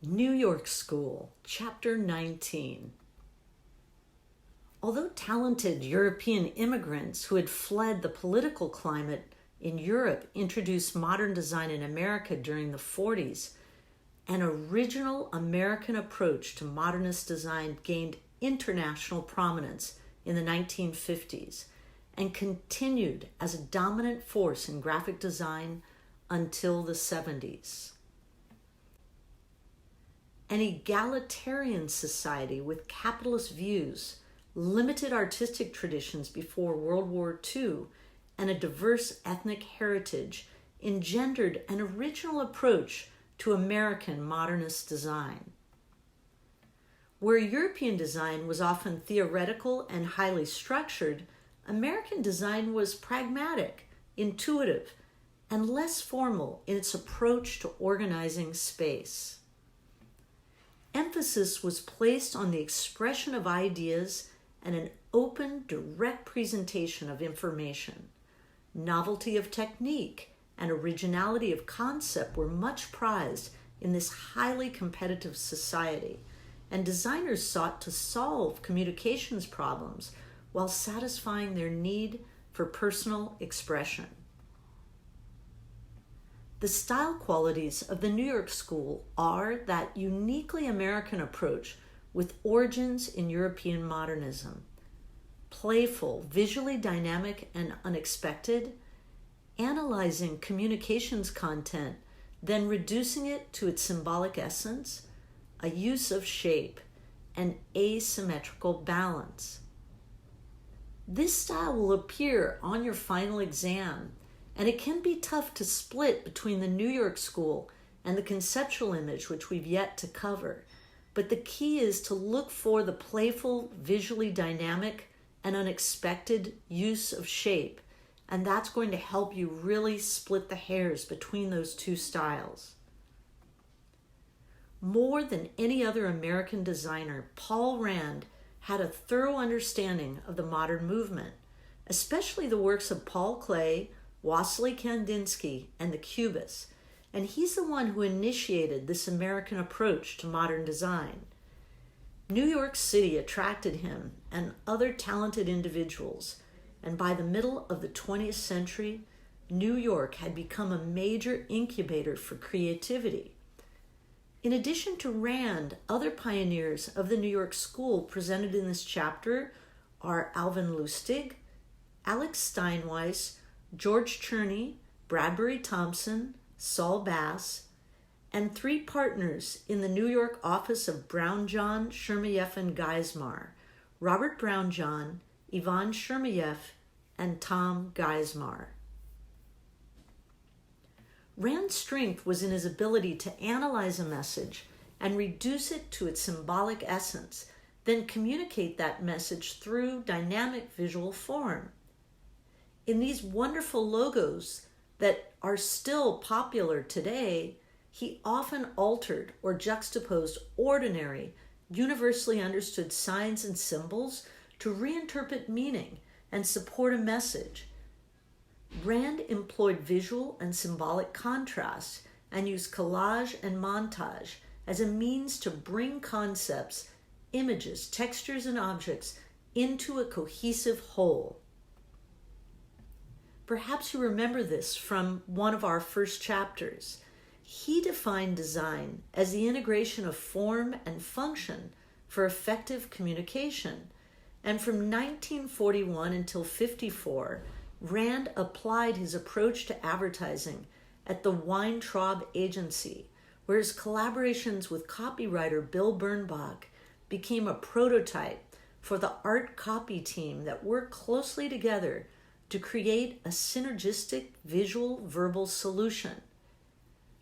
New York School, Chapter 19. Although talented European immigrants who had fled the political climate in Europe introduced modern design in America during the 40s, an original American approach to modernist design gained international prominence in the 1950s and continued as a dominant force in graphic design until the 70s. An egalitarian society with capitalist views, limited artistic traditions before World War II, and a diverse ethnic heritage engendered an original approach to American modernist design. Where European design was often theoretical and highly structured, American design was pragmatic, intuitive, and less formal in its approach to organizing space. Emphasis was placed on the expression of ideas and an open, direct presentation of information. Novelty of technique and originality of concept were much prized in this highly competitive society, and designers sought to solve communications problems while satisfying their need for personal expression. The style qualities of the New York School are that uniquely American approach with origins in European modernism. Playful, visually dynamic, and unexpected, analyzing communications content, then reducing it to its symbolic essence, a use of shape, and asymmetrical balance. This style will appear on your final exam, and it can be tough to split between the New York School and the conceptual image, which we've yet to cover. But the key is to look for the playful, visually dynamic, and unexpected use of shape, and that's going to help you really split the hairs between those two styles. More than any other American designer, Paul Rand had a thorough understanding of the modern movement, especially the works of Paul Klee, Wassily Kandinsky, and the Cubists, and he's the one who initiated this American approach to modern design. New York City attracted him and other talented individuals, and by the middle of the 20th century, New York had become a major incubator for creativity. In addition to Rand, other pioneers of the New York School presented in this chapter are Alvin Lustig, Alex Steinweiss, George Cherney, Bradbury Thompson, Saul Bass, and three partners in the New York office of Brownjohn, Chermayeff, and Geismar, Robert Brownjohn, Ivan Chermayeff, and Tom Geismar. Rand's strength was in his ability to analyze a message and reduce it to its symbolic essence, then communicate that message through dynamic visual form. In these wonderful logos that are still popular today, he often altered or juxtaposed ordinary, universally understood signs and symbols to reinterpret meaning and support a message. Rand employed visual and symbolic contrast and used collage and montage as a means to bring concepts, images, textures, and objects into a cohesive whole. Perhaps you remember this from one of our first chapters. He defined design as the integration of form and function for effective communication. And from 1941 until 1954, Rand applied his approach to advertising at the Weintraub Agency, where his collaborations with copywriter Bill Bernbach became a prototype for the art copy team that worked closely together to create a synergistic visual-verbal solution.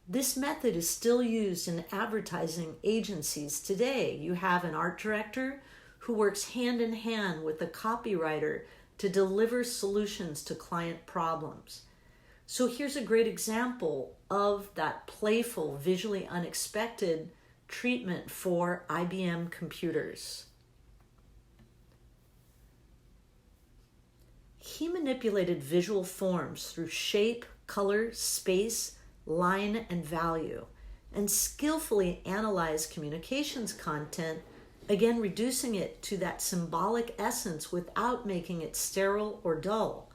This method is still used in advertising agencies today. You have an art director who works hand in hand with the copywriter to deliver solutions to client problems. So here's a great example of that playful, visually unexpected treatment for IBM computers. He manipulated visual forms through shape, color, space, line, and value, and skillfully analyzed communications content, again reducing it to that symbolic essence without making it sterile or dull.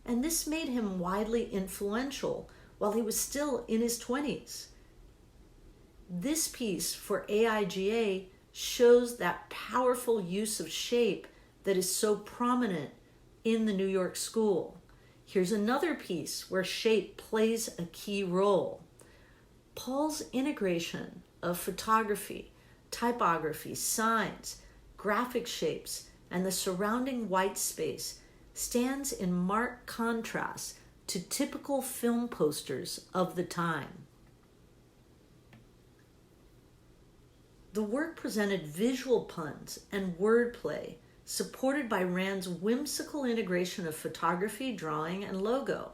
And this made him widely influential while he was still in his 20s. This piece for AIGA shows that powerful use of shape that is so prominent in the New York School. Here's another piece where shape plays a key role. Paul's integration of photography, typography, signs, graphic shapes, and the surrounding white space stands in marked contrast to typical film posters of the time. The work presented visual puns and wordplay supported by Rand's whimsical integration of photography, drawing, and logo.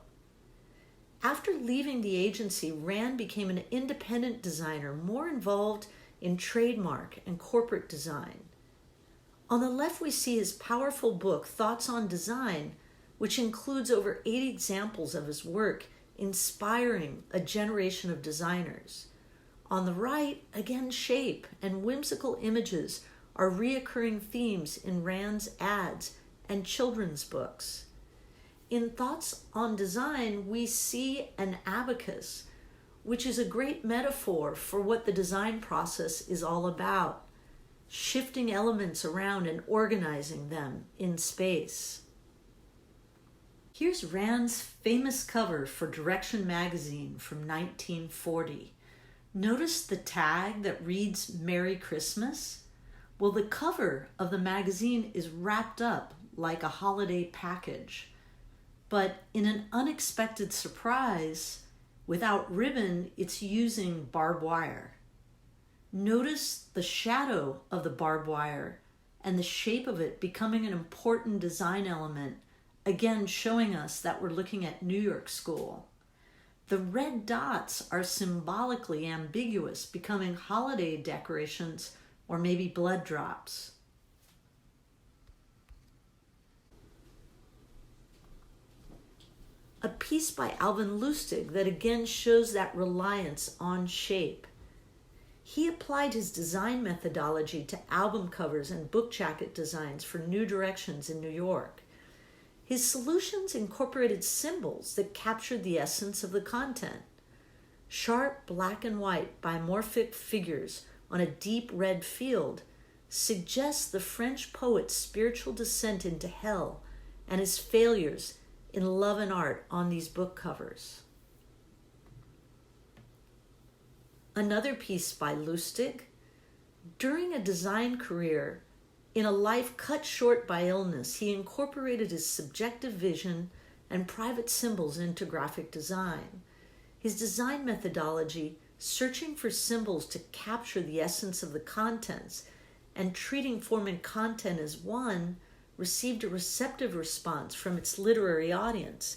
After leaving the agency, Rand became an independent designer, more involved in trademark and corporate design. On the left, we see his powerful book, Thoughts on Design, which includes over 80 examples of his work, inspiring a generation of designers. On the right, again, shape and whimsical images are reoccurring themes in Rand's ads and children's books. In Thoughts on Design, we see an abacus, which is a great metaphor for what the design process is all about, shifting elements around and organizing them in space. Here's Rand's famous cover for Direction magazine from 1940. Notice the tag that reads Merry Christmas? Well, the cover of the magazine is wrapped up like a holiday package. But in an unexpected surprise, without ribbon, it's using barbed wire. Notice the shadow of the barbed wire and the shape of it becoming an important design element, again showing us that we're looking at New York School. The red dots are symbolically ambiguous, becoming holiday decorations or maybe blood drops. A piece by Alvin Lustig that again shows that reliance on shape. He applied his design methodology to album covers and book jacket designs for New Directions in New York. His solutions incorporated symbols that captured the essence of the content. Sharp black and white biomorphic figures on a deep red field suggests the French poet's spiritual descent into hell and his failures in love and art on these book covers. Another piece by Lustig. During a design career, in a life cut short by illness, he incorporated his subjective vision and private symbols into graphic design. His design methodology, searching for symbols to capture the essence of the contents and treating form and content as one, received a receptive response from its literary audience.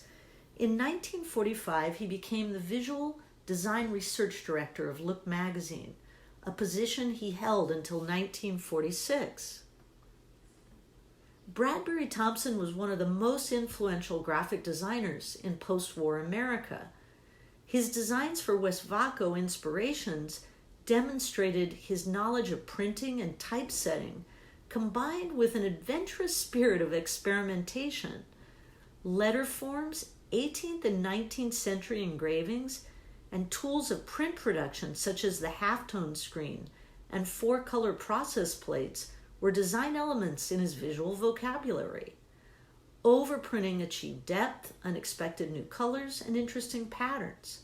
In 1945, he became the visual design research director of Look magazine, a position he held until 1946. Bradbury Thompson was one of the most influential graphic designers in post-war America. His designs for Westvaco Inspirations demonstrated his knowledge of printing and typesetting, combined with an adventurous spirit of experimentation. Letter forms, 18th and 19th century engravings, and tools of print production such as the halftone screen and 4-color process plates were design elements in his visual vocabulary. Overprinting achieved depth, unexpected new colors, and interesting patterns.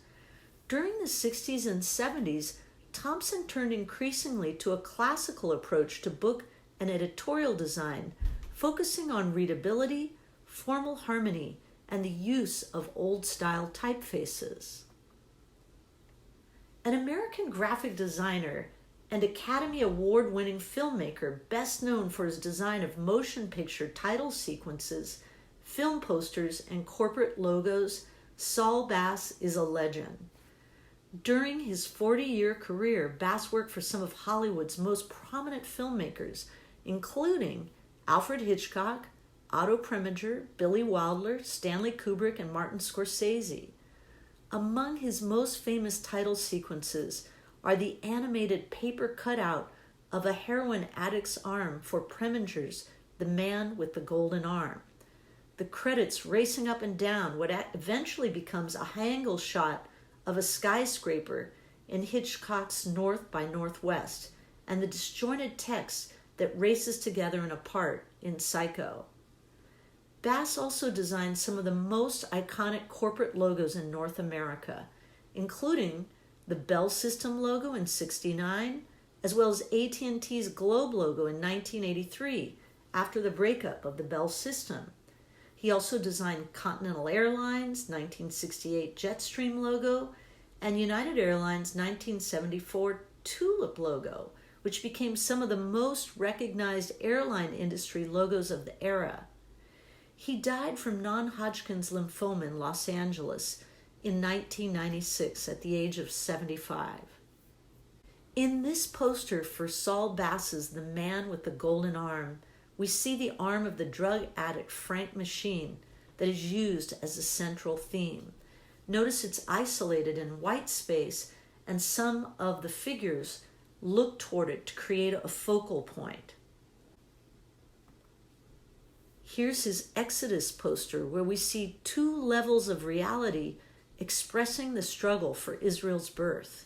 During the 60s and 70s, Thompson turned increasingly to a classical approach to book and editorial design, focusing on readability, formal harmony, and the use of old-style typefaces. An American graphic designer and Academy Award-winning filmmaker best known for his design of motion picture title sequences, film posters, and corporate logos, Saul Bass is a legend. During his 40-year career, Bass worked for some of Hollywood's most prominent filmmakers, including Alfred Hitchcock, Otto Preminger, Billy Wilder, Stanley Kubrick, and Martin Scorsese. Among his most famous title sequences are the animated paper cutout of a heroin addict's arm for Preminger's The Man with the Golden Arm. The credits racing up and down what eventually becomes a high-angle shot of a skyscraper in Hitchcock's North by Northwest, and the disjointed text that races together and apart in Psycho. Bass also designed some of the most iconic corporate logos in North America, including the Bell System logo in '69, as well as AT&T's Globe logo in 1983, after the breakup of the Bell System. He also designed Continental Airlines' 1968 Jetstream logo and United Airlines' 1974 Tulip logo, which became some of the most recognized airline industry logos of the era. He died from non-Hodgkin's lymphoma in Los Angeles in 1996 at the age of 75. In this poster for Saul Bass's The Man with the Golden Arm, we see the arm of the drug addict Frank Machine that is used as a central theme. Notice it's isolated in white space, and some of the figures look toward it to create a focal point. Here's his Exodus poster, where we see two levels of reality expressing the struggle for Israel's birth.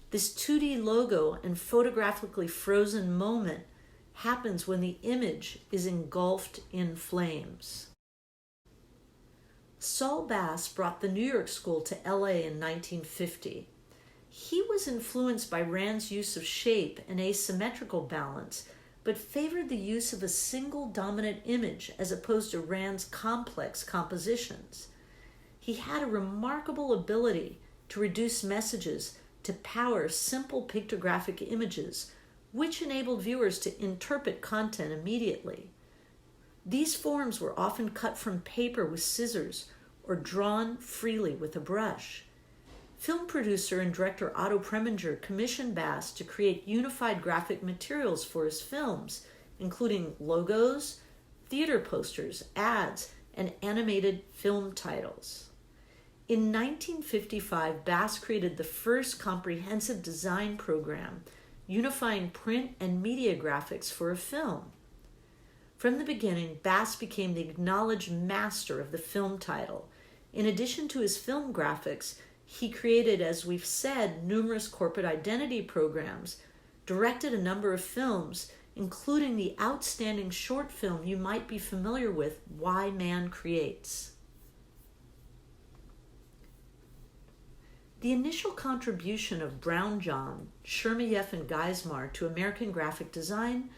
This 2D logo and photographically frozen moment happens when the image is engulfed in flames. Saul Bass brought the New York School to LA in 1950. He was influenced by Rand's use of shape and asymmetrical balance, but favored the use of a single dominant image as opposed to Rand's complex compositions. He had a remarkable ability to reduce messages to power simple pictographic images, which enabled viewers to interpret content immediately. These forms were often cut from paper with scissors or drawn freely with a brush. Film producer and director Otto Preminger commissioned Bass to create unified graphic materials for his films, including logos, theater posters, ads, and animated film titles. In 1955, Bass created the first comprehensive design program unifying print and media graphics for a film. From the beginning, Bass became the acknowledged master of the film title. In addition to his film graphics, he created, as we've said, numerous corporate identity programs, directed a number of films, including the outstanding short film you might be familiar with, Why Man Creates. The initial contribution of Brownjohn, Chermayeff, and Geismar to American graphic design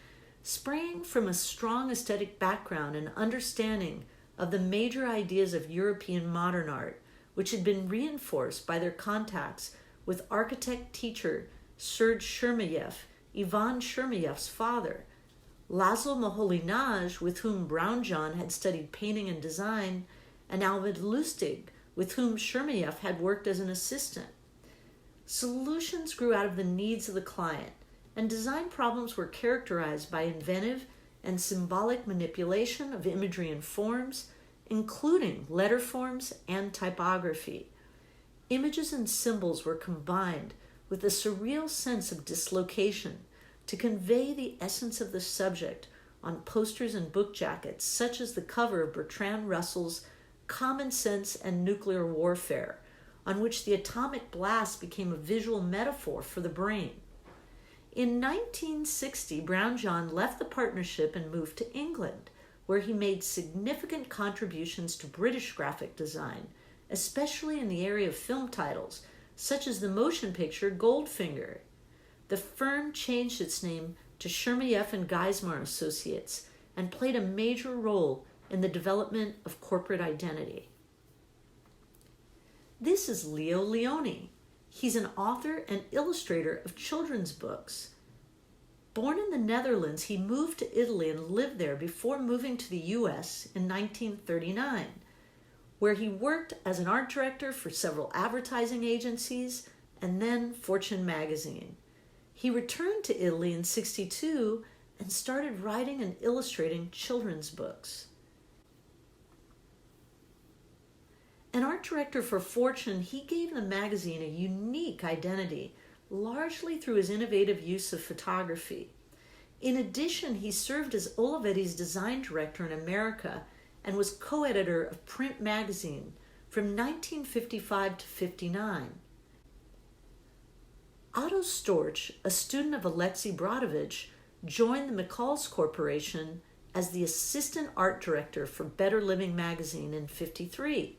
sprang from a strong aesthetic background and understanding of the major ideas of European modern art, which had been reinforced by their contacts with architect-teacher Serge Chermayeff, Ivan Chermayeff's father, Laszlo Moholy-Nagy, with whom Brownjohn had studied painting and design, and Alvin Lustig, with whom Chermayeff had worked as an assistant. Solutions grew out of the needs of the client, and design problems were characterized by inventive and symbolic manipulation of imagery and forms, including letter forms and typography. Images and symbols were combined with a surreal sense of dislocation to convey the essence of the subject on posters and book jackets, such as the cover of Bertrand Russell's Common Sense and Nuclear Warfare, on which the atomic blast became a visual metaphor for the brain. In 1960, Brownjohn left the partnership and moved to England, where he made significant contributions to British graphic design, especially in the area of film titles, such as the motion picture Goldfinger. The firm changed its name to Chermayeff and Geismar Associates and played a major role in the development of corporate identity. This is Leo Leone. He's an author and illustrator of children's books. Born in the Netherlands, he moved to Italy and lived there before moving to the U.S. in 1939, where he worked as an art director for several advertising agencies and then Fortune magazine. He returned to Italy in '62 and started writing and illustrating children's books. An art director for Fortune, he gave the magazine a unique identity, largely through his innovative use of photography. In addition, he served as Olivetti's design director in America and was co-editor of Print magazine from 1955 to 59. Otto Storch, a student of Alexei Brodovitch, joined the McCall's Corporation as the assistant art director for Better Living magazine in 1953,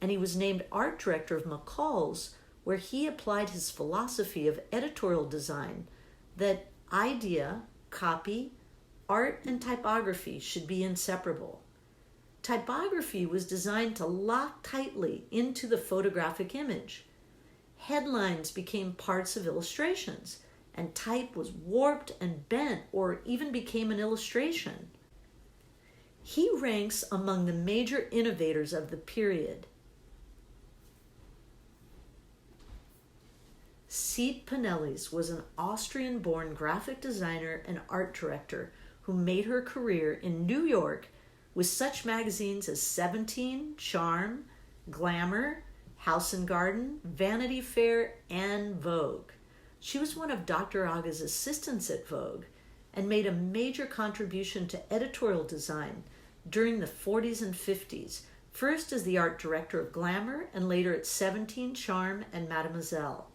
and he was named art director of McCall's, where he applied his philosophy of editorial design that idea, copy, art, and typography should be inseparable. Typography was designed to lock tightly into the photographic image. Headlines became parts of illustrations, and type was warped and bent or even became an illustration. He ranks among the major innovators of the period. Siet Pinellis was an Austrian-born graphic designer and art director who made her career in New York with such magazines as Seventeen, Charm, Glamour, House and Garden, Vanity Fair, and Vogue. She was one of Dr. Aga's assistants at Vogue and made a major contribution to editorial design during the 40s and 50s, first as the art director of Glamour and later at Seventeen, Charm, and Mademoiselle.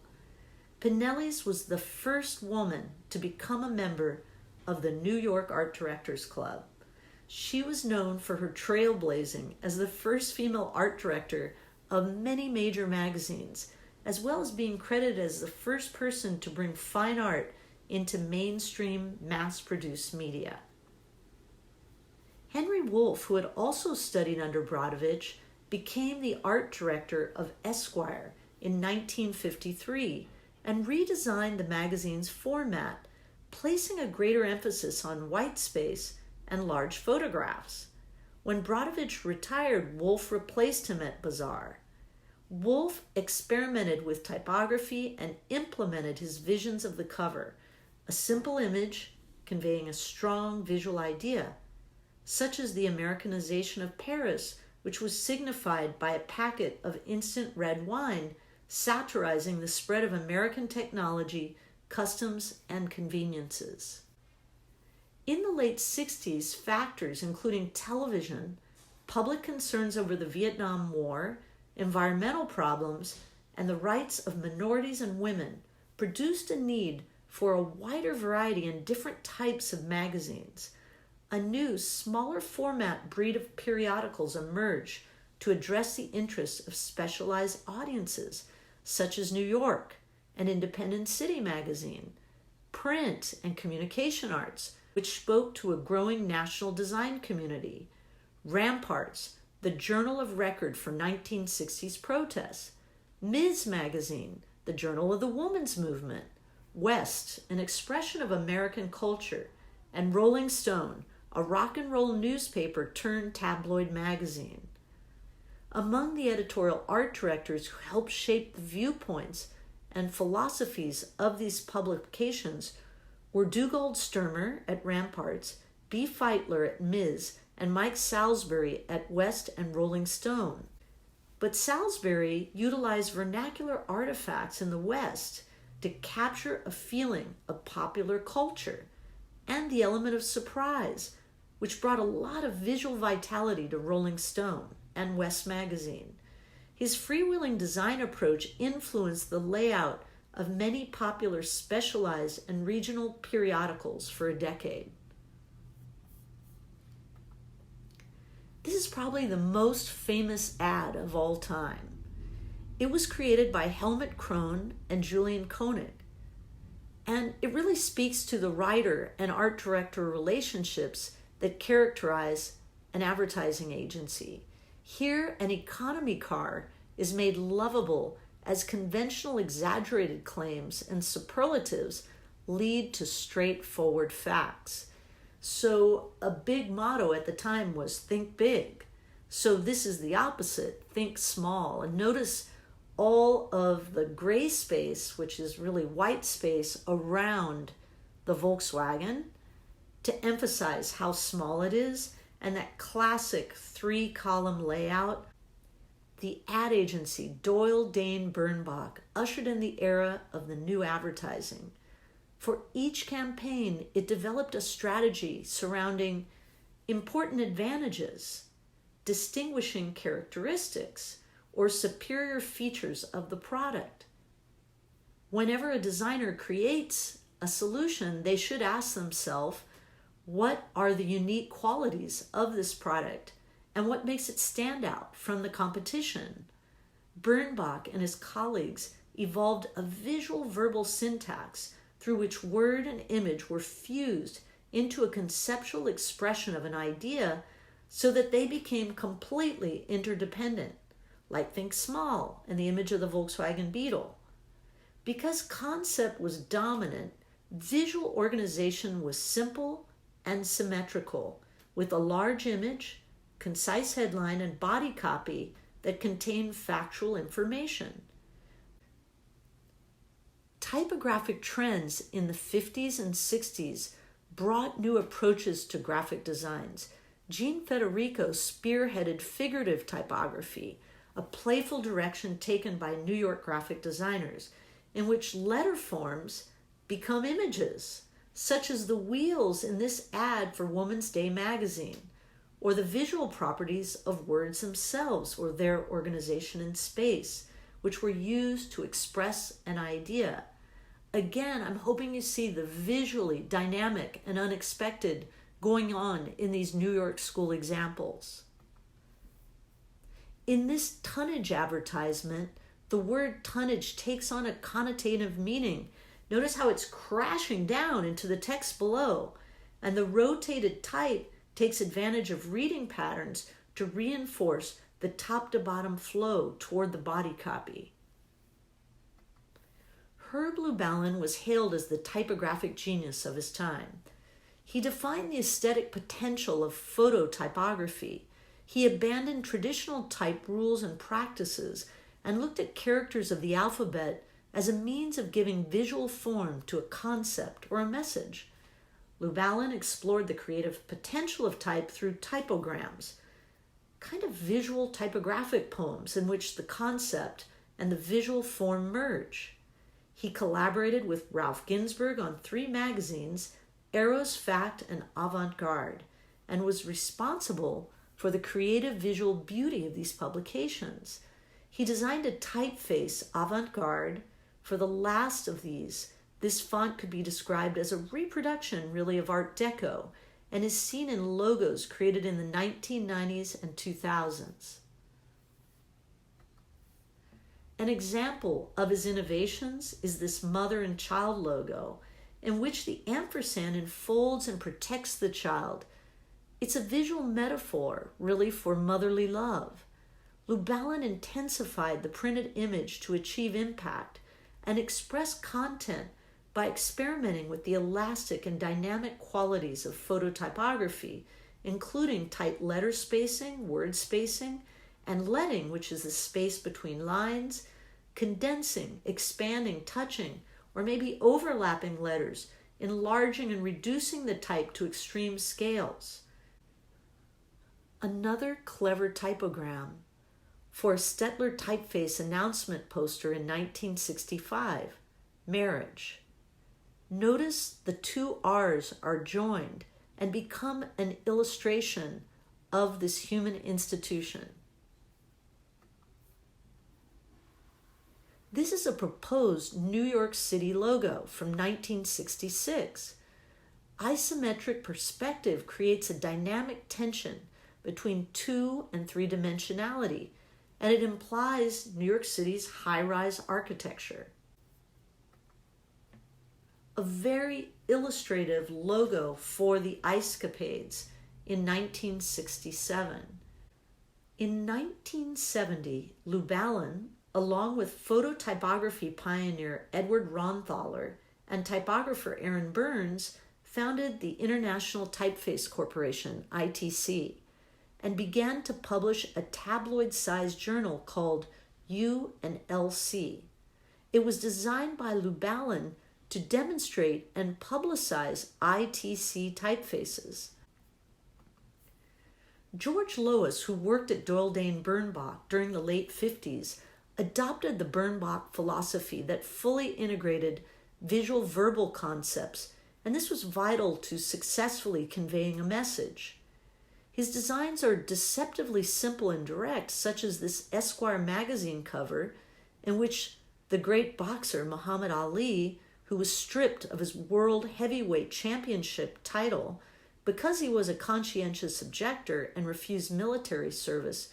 Pinellis was the first woman to become a member of the New York Art Directors Club. She was known for her trailblazing as the first female art director of many major magazines, as well as being credited as the first person to bring fine art into mainstream mass-produced media. Henry Wolff, who had also studied under Brodovitch, became the art director of Esquire in 1953 and redesigned the magazine's format, placing a greater emphasis on white space and large photographs. When Brodovitch retired, Wolff replaced him at Bazaar. Wolff experimented with typography and implemented his visions of the cover, a simple image conveying a strong visual idea, such as the Americanization of Paris, which was signified by a packet of instant red wine satirizing the spread of American technology, customs, and conveniences. In the late 60s, factors including television, public concerns over the Vietnam War, environmental problems, and the rights of minorities and women produced a need for a wider variety and different types of magazines. A new, smaller format breed of periodicals emerged to address the interests of specialized audiences, such as New York, an Independent City magazine, Print and Communication Arts, which spoke to a growing national design community, Ramparts, the journal of record for 1960s protests, Ms. Magazine, the journal of the women's movement, West, an expression of American culture, and Rolling Stone, a rock and roll newspaper turned tabloid magazine. Among the editorial art directors who helped shape the viewpoints and philosophies of these publications were Dugald Sturmer at Ramparts, B. Feitler at Ms., and Mike Salisbury at West and Rolling Stone. But Salisbury utilized vernacular artifacts in the West to capture a feeling of popular culture and the element of surprise, which brought a lot of visual vitality to Rolling Stone and West Magazine. His freewheeling design approach influenced the layout of many popular specialized and regional periodicals for a decade. This is probably the most famous ad of all time. It was created by Helmut Krohn and Julian Koenig, and it really speaks to the writer and art director relationships that characterize an advertising agency. Here, an economy car is made lovable as conventional exaggerated claims and superlatives lead to straightforward facts. So a big motto at the time was think big. So this is the opposite, think small. And notice all of the gray space, which is really white space, around the Volkswagen to emphasize how small it is, and that classic 3-column layout. the ad agency Doyle Dane Bernbach ushered in the era of the new advertising. For each campaign, it developed a strategy surrounding important advantages, distinguishing characteristics, or superior features of the product. Whenever a designer creates a solution, they should ask themselves, what are the unique qualities of this product and what makes it stand out from the competition? Bernbach and his colleagues evolved a visual verbal syntax through which word and image were fused into a conceptual expression of an idea so that they became completely interdependent, like Think Small and the image of the Volkswagen Beetle. Because concept was dominant, visual organization was simple and symmetrical, with a large image, concise headline, and body copy that contained factual information. Typographic trends in the 50s and 60s brought new approaches to graphic designs. Jean Federico spearheaded figurative typography, a playful direction taken by New York graphic designers, in which letter forms become images, such as the wheels in this ad for Woman's Day magazine, or the visual properties of words themselves or their organization in space, which were used to express an idea. Again, I'm hoping you see the visually dynamic and unexpected going on in these New York School examples. In this tonnage advertisement, the word tonnage takes on a connotative meaning. Notice how it's crashing down into the text below, and the rotated type takes advantage of reading patterns to reinforce the top to bottom flow toward the body copy. Herb Lubalin was hailed as the typographic genius of his time. He defined the aesthetic potential of phototypography. He abandoned traditional type rules and practices and looked at characters of the alphabet as a means of giving visual form to a concept or a message. Lubalin explored the creative potential of type through typograms, kind of visual typographic poems in which the concept and the visual form merge. He collaborated with Ralph Ginzburg on 3 magazines, Eros, Fact, and Avant-Garde, and was responsible for the creative visual beauty of these publications. He designed a typeface, Avant-Garde, for the last of these. This font could be described as a reproduction, really, of Art Deco, and is seen in logos created in the 1990s and 2000s. An example of his innovations is this mother and child logo, in which the ampersand enfolds and protects the child. It's a visual metaphor, really, for motherly love. Lubalin intensified the printed image to achieve impact and express content by experimenting with the elastic and dynamic qualities of phototypography, including tight letter spacing, word spacing, and leading, which is the space between lines, condensing, expanding, touching, or maybe overlapping letters, enlarging and reducing the type to extreme scales. Another clever typogram for a Stettler typeface announcement poster in 1965, marriage. Notice the 2 R's are joined and become an illustration of this human institution. This is a proposed New York City logo from 1966. Isometric perspective creates a dynamic tension between 2 and 3 dimensionality, and it implies New York City's high-rise architecture. A very illustrative logo for the Icecapades in 1967. In 1970, Lubalin, along with phototypography pioneer Edward Ronthaler and typographer Aaron Burns, founded the International Typeface Corporation, ITC, and began to publish a tabloid-sized journal called U&LC. It was designed by Lubalin to demonstrate and publicize ITC typefaces. George Lois, who worked at Doyle Dane Bernbach during the late 50s, adopted the Bernbach philosophy that fully integrated visual verbal concepts, and this was vital to successfully conveying a message. His designs are deceptively simple and direct, such as this Esquire magazine cover, in which the great boxer Muhammad Ali, who was stripped of his World Heavyweight Championship title because he was a conscientious objector and refused military service,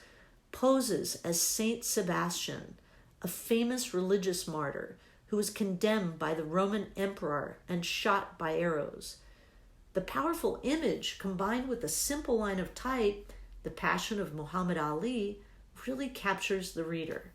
poses as Saint Sebastian, a famous religious martyr who was condemned by the Roman emperor and shot by arrows. The powerful image, combined with the simple line of type, the Passion of Muhammad Ali, really captures the reader.